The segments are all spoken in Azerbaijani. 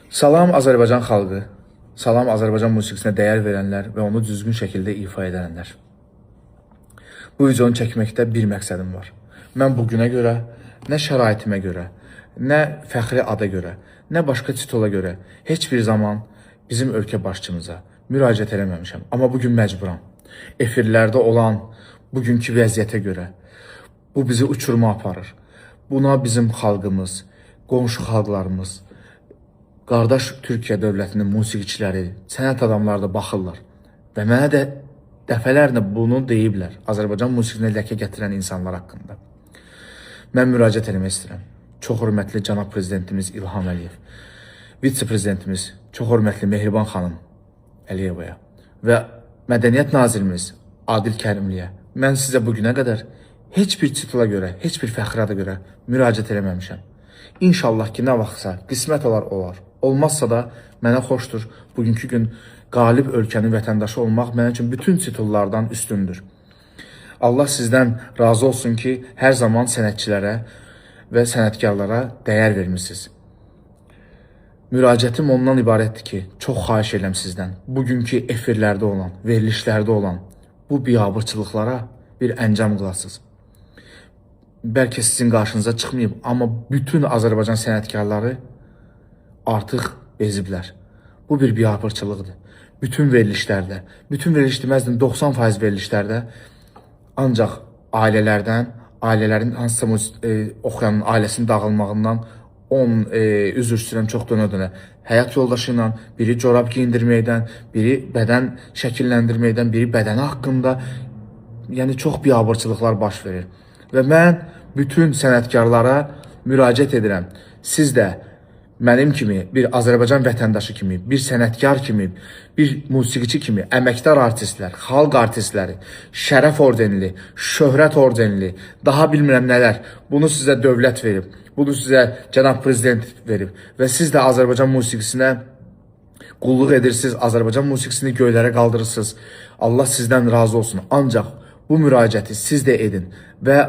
Salam Azərbaycan xalqı, salam Azərbaycan musiqisinə dəyər verənlər və onu düzgün şəkildə ifa edənlər. Bu videonu çəkməkdə bir məqsədim var. Mən bugünə görə, nə şəraitimə görə, nə fəxri ada görə, nə başqa titula görə heç bir zaman bizim ölkə başçımıza müraciət eləməmişəm. Amma bugün məcburam. Efirlərdə olan bugünkü vəziyyətə görə bu bizi uçuruma aparır. Buna bizim xalqımız, qonşu xalqlarımız, qardaş Türkiyə dövlətinin musiqiçiləri, sənət adamları da baxırlar. Və mənə də dəfələrlə bunu deyiblər Azərbaycan musiqisinə ləkə gətirən insanlar haqqında. Mən müraciət etmək istəyirəm. Çox hörmətli cənab prezidentimiz İlham Əliyev, vitse-prezidentimiz, çox hörmətli Mehriban xanım Əliyevaya və Mədəniyyət Nazirimiz Adil Kərimliyə mən sizə bugünə qədər heç bir titula görə, heç bir fəxrada görə müraciət eləməmişəm. İnşallah ki, nə vaxtsa qismət olar. Olmazsa da mənə xoşdur. Bugünkü gün qalib ölkənin vətəndaşı olmaq mənim üçün bütün titullardan üstündür. Allah sizdən razı olsun ki, hər zaman sənətçilərə və sənətkarlara dəyər vermişsiniz. Müraciətim ondan ibarətdir ki, çox xahiş edirəm sizdən. Bugünkü efirlərdə olan, verilişlərdə olan bu biabırçılıqlara bir əncam qılasınız. Bəlkə sizin qarşınıza çıxmayıb, amma bütün Azərbaycan sənətkarları artıq beziblər. Bu bir biabırçılıqdır. Bütün verilişlərdə, bütün veriliş deməzdim, 90% verilişlərdə ancaq ailələrin hansısa oxuyanın ailəsinin dağılmağından üzr istəyirəm çox dönə-dönə. Həyat yoldaşı ilə biri corab giyindirməkdən, biri bədən şəkilləndirməkdən, biri bədəni haqqında çox biabırçılıqlar baş verir. Və mən bütün sənətkarlara müraciət edirəm. Siz də mənim kimi, bir Azərbaycan vətəndaşı kimi, bir sənətkar kimi, bir musiqiçi kimi, əməkdar artistlər, xalq artistləri, şərəf ordenli, şöhrət ordenli, daha bilmirəm nələr, bunu sizə dövlət verib, bunu sizə cənab prezident verib və siz də Azərbaycan musiqisinə qulluq edirsiniz, Azərbaycan musiqisini göylərə qaldırırsınız. Allah sizdən razı olsun. Ancaq bu müraciəti siz də edin və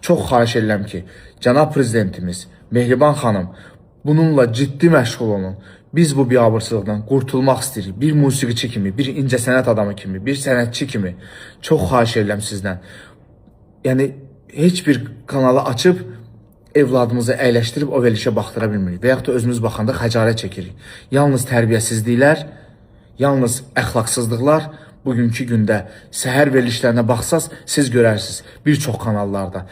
çox xahiş edirəm ki, cənab prezidentimiz, Mehriban xanım, bununla ciddi məşğul olun. Biz bu biabırçılıqdan qurtulmaq istəyirik. Bir musiqiçi kimi, bir incəsənət adamı kimi, bir sənətçi kimi çox xahiş edirəm sizdən. Yəni, heç bir kanalı açıb evladımızı əyləşdirib o verilişə baxdıra bilmirik. Və yaxud da özümüz baxanda xəcalət çəkirik. Yalnız tərbiyəsizliklər, yalnız əxlaqsızlıqlar bugünkü gündə səhər verilişlərinə baxsaz, siz görərsiniz. Bir çox kanallarda,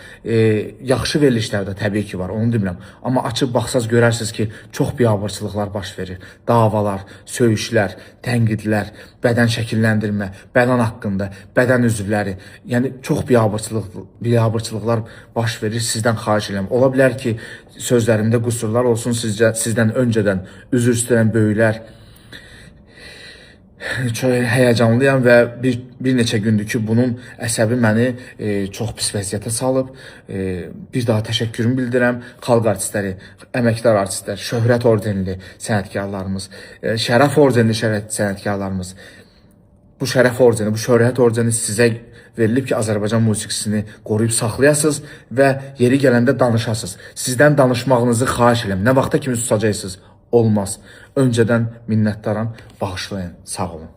yaxşı verilişlərdə təbii ki var, onu demirəm. Amma açıb baxsaz görərsiniz ki, çox biabırçılıqlar baş verir. Davalar, söyüşlər, tənqidlər, bədən şəkilləndirmə, bədən haqqında, bədən üzvləri. Yəni, çox biabırçılıqlar baş verir. Sizdən xahiş edirəm. Ola bilər ki, sözlərimdə qüsurlar olsun sizdən öncədən. Üzr istəyirəm böyüklər. Çox həyəcanlıyam və bir neçə gündür ki, bunun əsəbi məni çox pis vəziyyətə salıb. Bir daha təşəkkürümü bildirəm. Xalq artistləri, əməkdar artistlər, şöhrət ordenli sənətkarlarımız, şərəf ordenli sənətkarlarımız. Bu şərəf ordeni, bu şöhrət ordeni sizə verilib ki, Azərbaycan musiqisini qoruyub saxlayasınız və yeri gələndə danışasınız. Sizdən danışmağınızı xahiş edirəm. Nə vaxta kimi susacaqsınız? Olmaz. Öncədən minnətdaram, bağışlayın, sağ olun.